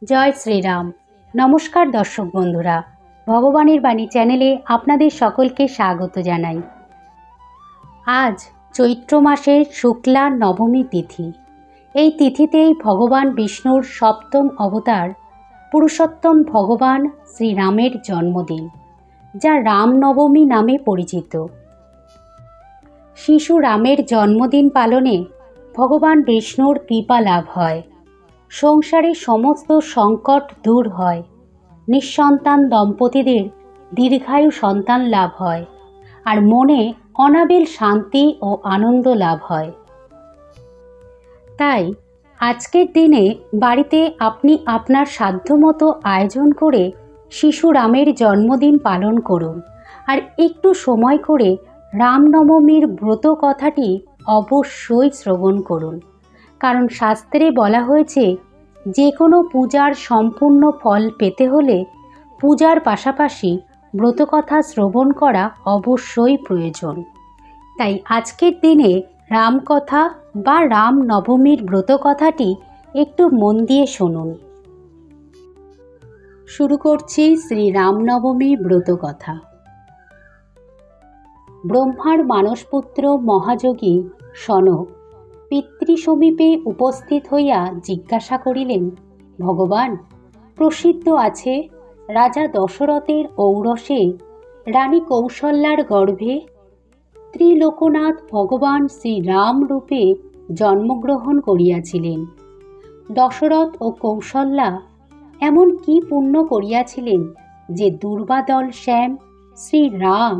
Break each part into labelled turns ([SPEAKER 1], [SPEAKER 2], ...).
[SPEAKER 1] জয় শ্রীরাম। নমস্কার দর্শক বন্ধুরা, ভগবানের বাণী চ্যানেলে আপনাদের সকলকে স্বাগত জানাই। আজ চৈত্র মাসের শুক্লা নবমী তিথি। এই তিথিতেই ভগবান বিষ্ণুর সপ্তম অবতার পুরুষোত্তম ভগবান শ্রীরামের জন্মদিন, যা রামনবমী নামে পরিচিত। শিশু রামের জন্মদিন পালনে ভগবান বিষ্ণুর কৃপা লাভ হয়, সংসারে সমস্ত সংকট দূর হয়, নিঃসন্তান দম্পতিদের দীর্ঘায়ু সন্তান লাভ হয়, আর মনে অনাবিল শান্তি ও আনন্দ লাভ হয়। তাই আজকের দিনে বাড়িতে আপনি আপনার সাধ্যমতো আয়োজন করে শিশু রামের জন্মদিন পালন করুন, আর একটু সময় করে রামনবমীর ব্রত কথাটি অবশ্যই শ্রবণ করুন। কারণ শাস্ত্রে বলা হয়েছে, যে কোনো পূজার সম্পূর্ণ ফল পেতে হলে পূজার পাশাপাশি ব্রতকথা শ্রবণ করা অবশ্যই প্রয়োজন। তাই আজকের দিনে রামকথা বা রামনবমীর ব্রতকথাটি একটু মন দিয়ে শুনুন। শুরু করছি শ্রী রামনবমী ব্রতকথা। ব্রহ্মার মানসপুত্র মহাযোগী সনক পিতৃসমীপে উপস্থিত হইয়া জিজ্ঞাসা করিলেন, ভগবান, প্রসিদ্ধ আছে রাজা দশরথের ঔরসে রানী কৌশল্যার গর্ভে ত্রিলোকনাথ ভগবান শ্রীরাম রূপে জন্মগ্রহণ করিয়াছিলেন। দশরথ ও কৌশল্যা এমন কি পুণ্য করিয়াছিলেন যে দুর্বাদল শ্যাম শ্রীরাম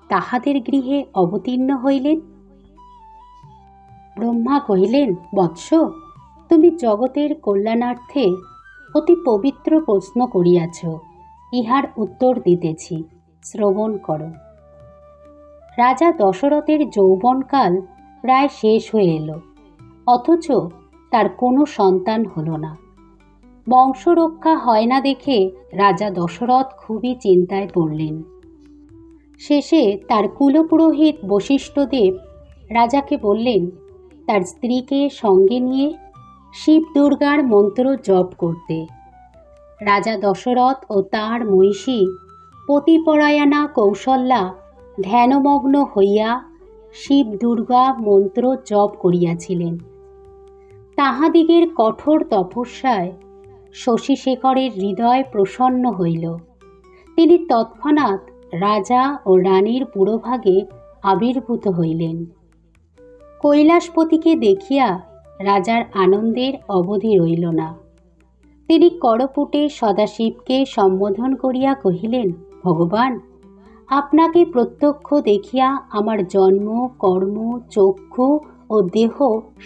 [SPEAKER 1] তাহাদের গৃহে অবতীর্ণ হইলেন? ব্রহ্মা কহিলেন, বৎস, তুমি জগতের কল্যাণার্থে অতি পবিত্র প্রশ্ন করিয়াছ, ইহার উত্তর দিতেছি, শ্রবণ করো। রাজা দশরথের যৌবনকাল প্রায় শেষ হয়ে এলো, অথচ তার কোনো সন্তান হলো না। বংশরক্ষা হয় না দেখে রাজা দশরথ খুবই চিন্তায় পড়লেন। শেষে তার কুলপুরোহিত বশিষ্ঠদেব রাজাকে বললেন, তার স্ত্রীকে সঙ্গে নিয়ে শিব দুর্গার মন্ত্র জপ করতে। রাজা দশরথ ও তাঁর মহিষী পতিপরায়ণা কৌশল্যা ধ্যানমগ্ন হইয়া শিব দুর্গা মন্ত্র জপ করিয়াছিলেন। তাহাদিগের কঠোর তপস্যায় শশীশেখরের হৃদয় প্রসন্ন হইল। তিনি তৎক্ষণাৎ রাজা ও রানীর পুরোভাগে আবির্ভূত হইলেন। কৈলাসপতিকে দেখিয়া রাজার আনন্দের অবধি রইল না। তিনি করপুটে সদাশিবকে সম্বোধন করিয়া কহিলেন, ভগবান, আপনাকে প্রত্যক্ষ দেখিয়া আমার জন্ম, কর্ম, চক্ষু ও দেহ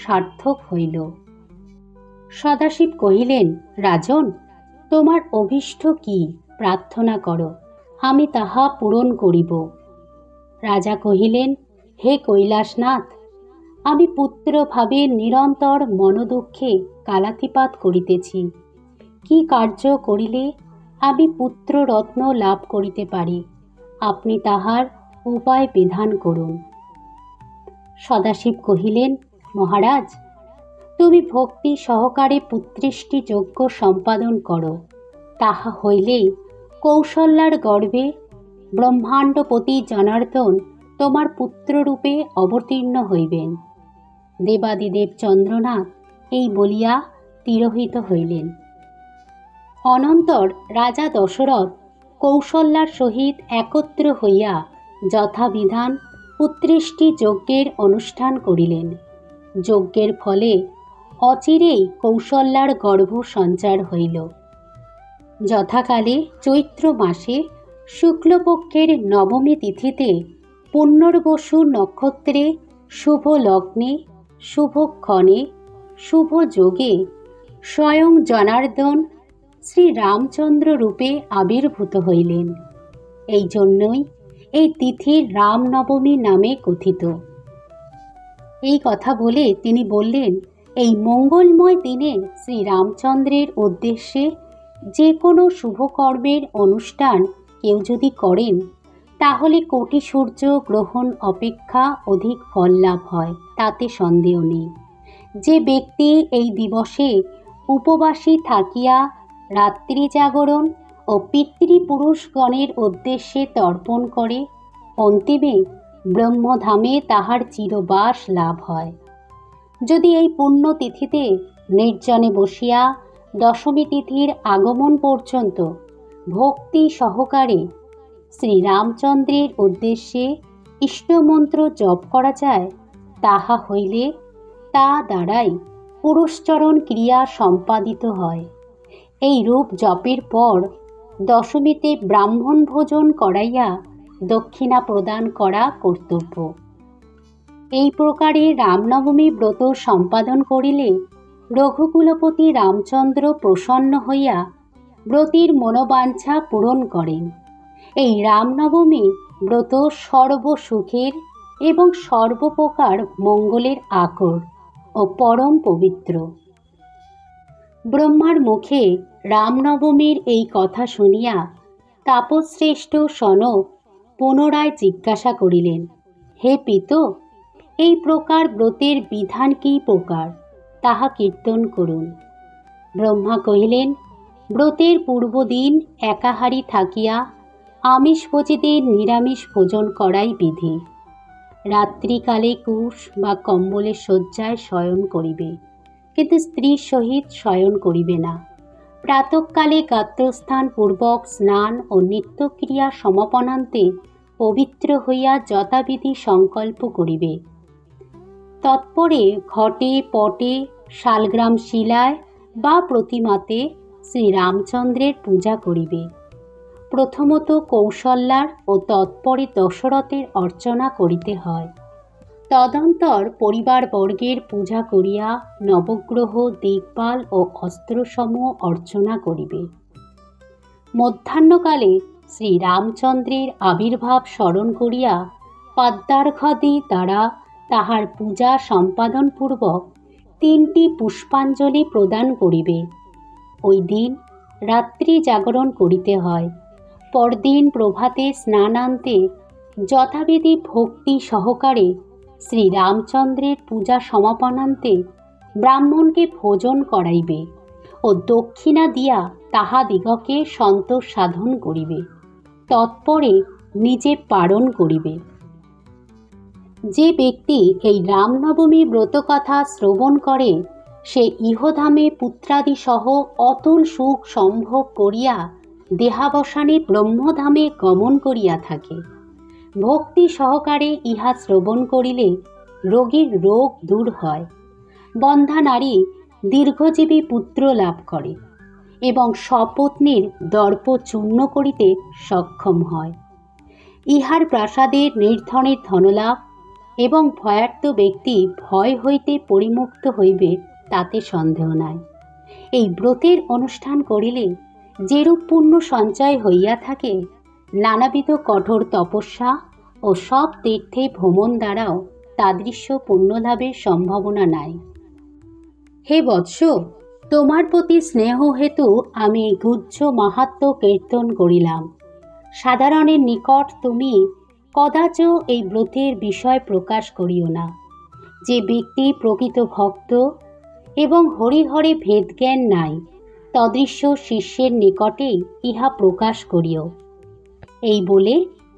[SPEAKER 1] সার্থক হইল। সদাশিব কহিলেন, রাজন, তোমার অভীষ্ট কি প্রার্থনা করো, আমি তাহা পূরণ করিব। রাজা কহিলেন, হে কৈলাসনাথ, আমি পুত্রভাবে নিরন্তর মনোদুঃখে কালাতিপাত করিতেছি। কি কার্য করিলে আমি পুত্ররত্ন লাভ করিতে পারি, আপনি তাহার উপায় বিধান করুন। সদাশিব কহিলেন, মহারাজ, তুমি ভক্তি সহকারে পুত্রেষ্টি যজ্ঞ সম্পাদন করো। তাহা হইলেই কৌশল্যার গর্ভে ব্রহ্মাণ্ডপতি জনার্দন তোমার পুত্ররূপে অবতীর্ণ হইবেন। দেবাদিদেব চন্দ্রনাথ এই বলিয়া তিরোহিত হইলেন। অনন্তর রাজা দশরথ কৌশল্যার সহিত একত্র হইয়া যথাবিধান পুত্রেষ্টি যজ্ঞের অনুষ্ঠান করিলেন। যজ্ঞের ফলে অচিরেই কৌশল্যার গর্ভ সঞ্চার হইল। যথাকালে চৈত্র মাসে শুক্লপক্ষের নবমী তিথিতে পুনর্বসু নক্ষত্রে শুভ লগ্নে শুভক্ষণে শুভ যোগে স্বয়ং জনার্দন শ্রীরামচন্দ্র রূপে আবির্ভূত হইলেন। এই জন্যই এই তিথি রামনবমী নামে কথিত। এই কথা বলে তিনি বললেন, এই মঙ্গলময় দিনে শ্রীরামচন্দ্রের উদ্দেশ্যে যে কোনো শুভকর্মের অনুষ্ঠান কেউ যদি করেন, তাহলে কোটি সূর্য গ্রহণ অপেক্ষা অধিক ফল লাভ হয়, তাতে সন্দেহ নেই। যে ব্যক্তি এই দিবসে উপবাসী থাকিয়া রাত্রি জাগরণ ও পিতৃপুরুষগণের উদ্দেশ্যে তর্পণ করে অন্তিমে ব্রহ্মধামে তাহার চিরবাস লাভ হয়। যদি এই পুণ্যতিথিতে নির্জনে বসিয়া দশমী তিথির আগমন পর্যন্ত ভক্তি সহকারে শ্রীরামচন্দ্রের উদ্দেশ্যে ইষ্টমন্ত্র জপ করা যায়, তাহা হইলে তা দ্বারাই পুরস্চরণ ক্রিয়া সম্পাদিত হয়। এই রূপ জপের পর দশমীতে ব্রাহ্মণ ভোজন করাইয়া দক্ষিণা প্রদান করা কর্তব্য। এই প্রকারে রামনবমী ব্রত সম্পাদন করিলে রঘুকুলপতি রামচন্দ্র প্রসন্ন হইয়া ব্রতীর মনোবাঞ্ছা পূরণ করেন। এই রামনবমী ব্রত সর্বসুখের এবং সর্বপ্রকার মঙ্গলের আকর ও পরম পবিত্র। ব্রহ্মার মুখে রামনবমীর এই কথা শুনিয়া তাপশ্রেষ্ঠ সনক পুনরায় জিজ্ঞাসা করিলেন, হে পিত, এই প্রকার ব্রতের বিধান কি প্রকার, তাহা কীর্তন করুন। ব্রহ্মা কহিলেন, ব্রতের পূর্বদিন একাহারী থাকিয়া আমিষভোজীদের নিরামিষ ভোজন করাই বিধি। রাত্রিকালে কুশ বা কম্বলের শয্যায় শয়ন করিবে, কিন্তু স্ত্রীর সহিত শয়ন করিবে না। প্রাতঃকালে গাত্রস্থান পূর্বক স্নান ও নিত্যক্রিয়া সমাপনান্তে পবিত্র হইয়া যথাবিধি সংকল্প করিবে। তৎপরে ঘটে পটে শালগ্রাম শিলায় বা প্রতিমাতে শ্রীরামচন্দ্রের পূজা করিবে। প্রথমত কৌশল্যার ও তৎপরে দশরথের অর্চনা করিতে হয়। তদন্তর পরিবারবর্গের পূজা করিয়া নবগ্রহ, দিকপাল ও অস্ত্রসমূহ অর্চনা করিবে। মধ্যাহ্নকালে শ্রীরামচন্দ্রের আবির্ভাব স্মরণ করিয়া পদ্মার্ঘ্যাদি দ্বারা তাহার পূজা সম্পাদনপূর্বক 3টি পুষ্পাঞ্জলি প্রদান করিবে। ওই দিন রাত্রি জাগরণ করিতে হয়। পরদিন প্রভাতে স্নানান্তে যথাবিধি ভক্তি সহকারে শ্রীরামচন্দ্রের পূজা সমাপনান্তে ব্রাহ্মণকে ভোজন করাইবে ও দক্ষিণা দিয়া তাহাদিগকে সন্তোষ সাধন করিবে। তৎপরে নিজে পারণ করিবে। যে ব্যক্তি এই রামনবমী ব্রতকথা শ্রবণ করে, সে ইহধামে পুত্রাদি সহ অতুল সুখ সম্ভোগ করিয়া দেহাবসানে ব্রহ্মধামে গমন করিয়া থাকে। ভক্তি সহকারে ইহা শ্রবণ করিলে রোগীর রোগ দূর হয়, বন্ধা নারী দীর্ঘজীবী পুত্র লাভ করে এবং স্বপত্নীর দর্প চূর্ণ করিতে সক্ষম হয়। ইহার প্রাসাদের নির্ধনের ধনলাভ এবং ভয়ার্ত ব্যক্তি ভয় হইতে পরিমুক্ত হইবে, তাতে সন্দেহ নাই। এই ব্রতের অনুষ্ঠান করিলে যেরূপ পুণ্য সঞ্চয় হইয়া থাকে, নানাবিধ কঠোর তপস্যা ও সব তীর্থে ভ্রমণ দ্বারাও তাদৃশ্য পুণ্যলাভের সম্ভাবনা নাই। হে বৎস, তোমার প্রতি স্নেহ হেতু আমি গুহ্য মাহাত্ম্য কীর্তন করিলাম। সাধারণের নিকট তুমি কদাচ এই ব্রতের বিষয় প্রকাশ করিও না। যে ব্যক্তি প্রকৃত ভক্ত এবং হরিহরে ভেদজ্ঞান নাই, তদৃশ্য শিষ্যের নিকটেই ইহা প্রকাশ করিও। এই বলে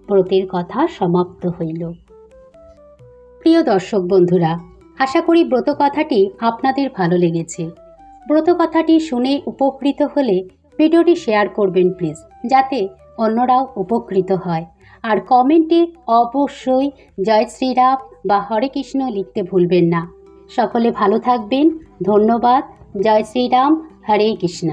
[SPEAKER 1] ব্রতের কথা সমাপ্ত হইল। প্রিয় দর্শক বন্ধুরা, আশা করি ব্রতকথাটি আপনাদের ভালো লেগেছে। ব্রতকথাটি শুনে উপকৃত হলে ভিডিওটি শেয়ার করবেন প্লিজ, যাতে অন্যরাও উপকৃত হয়। আর কমেন্টে অবশ্যই জয় শ্রীরাম বা হরে কৃষ্ণ লিখতে ভুলবেন না। সকলে ভালো থাকবেন। ধন্যবাদ। জয় শ্রীরাম, হরে কৃষ্ণ।